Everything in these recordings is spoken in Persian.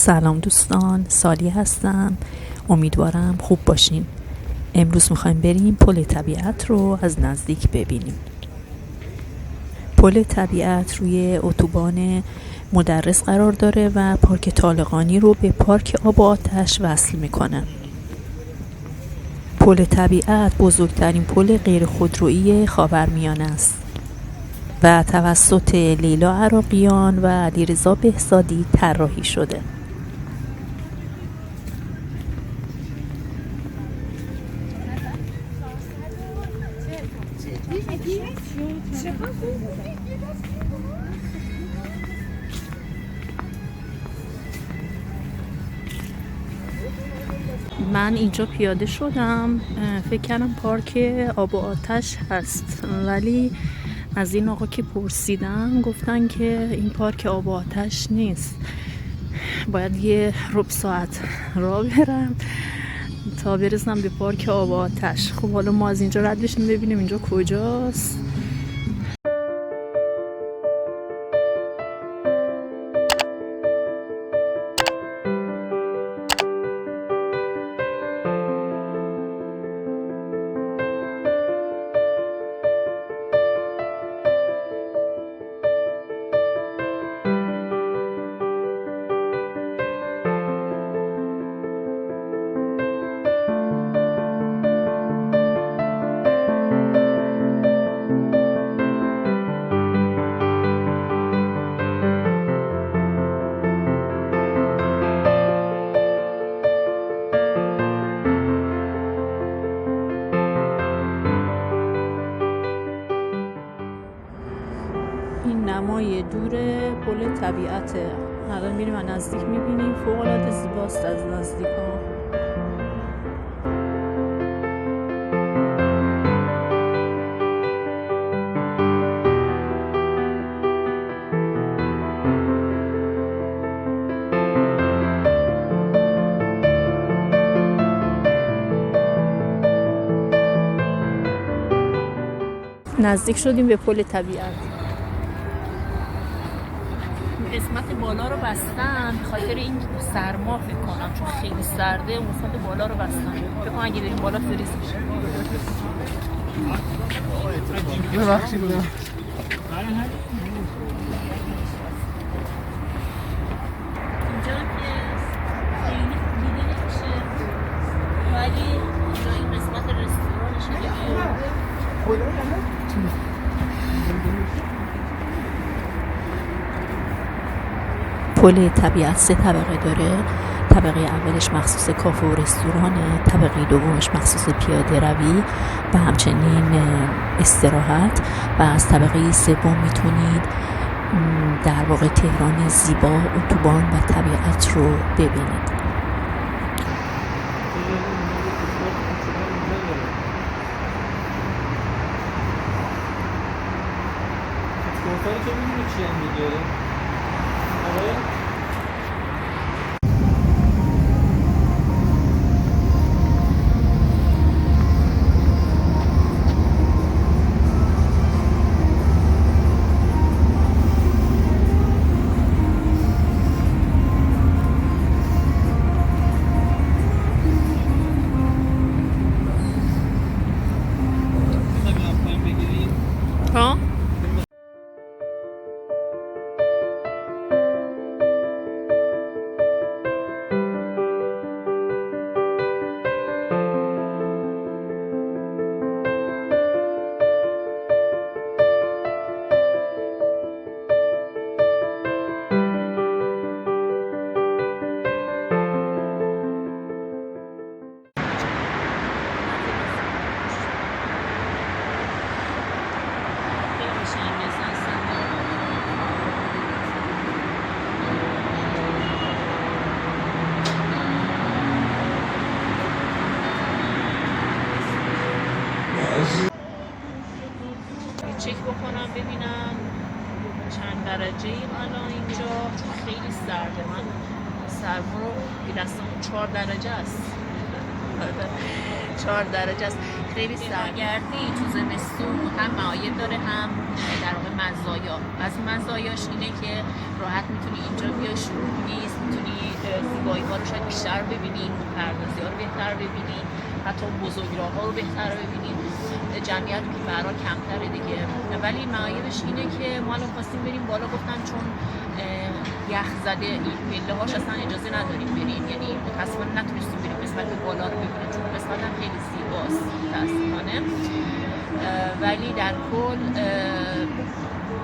سلام دوستان، سالی هستم. امیدوارم خوب باشین. امروز میخوایم بریم پل طبیعت رو از نزدیک ببینیم. پل طبیعت روی اتوبان مدرس قرار داره و پارک طالقانی رو به پارک آب و آتش وصل میکنه. پل طبیعت بزرگترین پل غیر خودرویی خاورمیانه است و توسط لیلا عراقیان و علیرضا بهزادی طراحی شده. من اینجا پیاده شدم، فکر کردم پارک آب و آتش هست، ولی از این آقا که پرسیدم گفتن که این پارک آب و آتش نیست. باید یه ربع ساعت راه برم تا برسم به پارک آب و آتش. خب حالا ما از اینجا رد بشیم ببینیم اینجا کجاست. این نمای دور پل طبیعته. الان میریم از نزدیک میبینیم، فوق العاده زیباست از نزدیک ها. نزدیک شدیم به پل طبیعت. قسمت بالا رو بستن به خاطر این سرما فکر کنم، چون خیلی سرده. قسمت بالا رو بستن، فکر کنم اگه بریم بالا فریز میشه. ببخشید اینجا که خیلی دیده نمیشه، ولی اینجا این قسمت رستورانشه. پل طبیعت 3 طبقه داره. طبقه اولش مخصوص کافه و رستورانه، طبقه دومش مخصوص پیاده روی و همچنین استراحت، و از طبقه سوم میتونید در واقع تهران زیبا، اتوبان و طبیعت رو ببینید. که میدونی چی هم میگه ها؟ چک بکنم ببینم چند درجه ایم الان اینجا، چون خیلی سرده. من سرما رو بیرستم 4 درجه است. 4 درجه است، خیلی سرگردی. تو زمستون هم معایب داره هم در واقع مزایا. از مزایاش اینه که راحت میتونی اینجا بیای، شروع نیست، میتونی زیبایی ها رو شاید بیشتر ببینیم، پردازی ها رو بهتر ببینیم، حتی بزرگراه ها رو بهتر ببینیم. جمعیت که برای کمتره دیگه، ولی معایبش اینه که ما الان خواستیم بریم بالا، گفتن چون یخ زده این پله هاش اصلا اجازه نداریم بریم، یعنی متاسفانه نتونستیم بریم قسمت بالا رو ببینیم چون قسمت هم خیلی زیباست متاسفانه. ولی در کل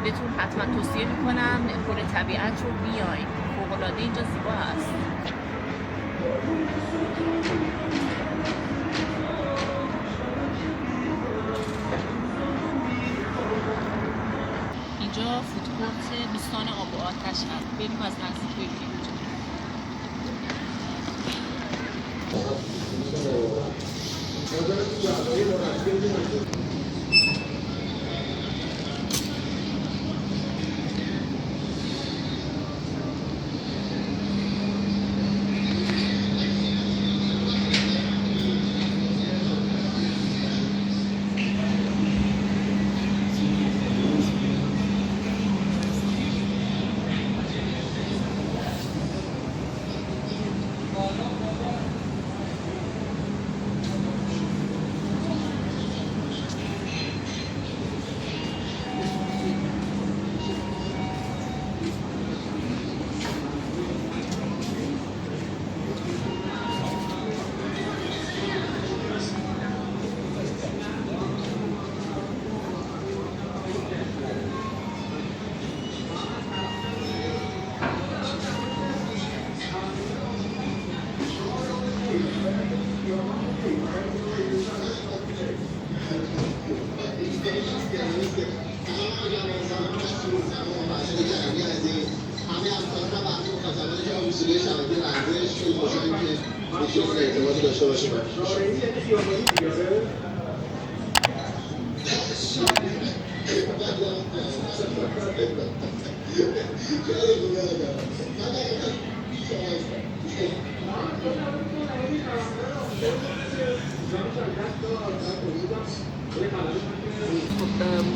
بهتون حتما توصیه میکنم پل طبیعت رو بیاین، فوق‌العاده اینجا زیبا هست. اینجا فودکورت دوستان آب و آتش هست، بریم از نزدیک ببینیم اینجا.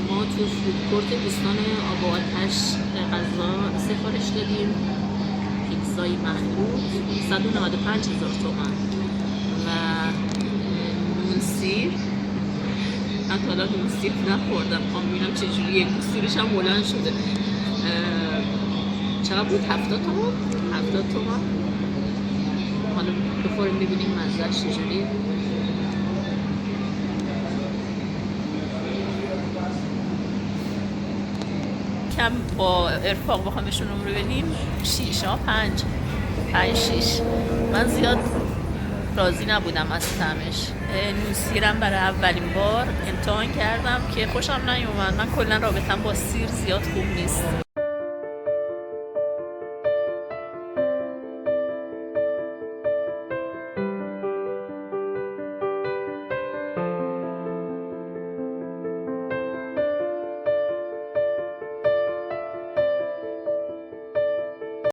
ما تو فودکورت دوستان آب و آتش غذا سفارش دادیم، پیتزای مخلوط 195,000 تومان و نونسیر. حتی حالا نونسیر نخوردم، ببینم چجوریه، نونسیرش هم بلند شده. چقدر بود؟ 70 تومان؟ 70 تومان. حالا بخوریم ببینیم مزه‌اش چجوریه. کم با ارفاق بخوام بهشون نمره بدیم 6 5 6. من زیاد راضی نبودم از طعمش. نوسیرم برای اولین بار امتحان کردم که خوشم نیومد. من کلا رابطم با سیر زیاد خوب نیست.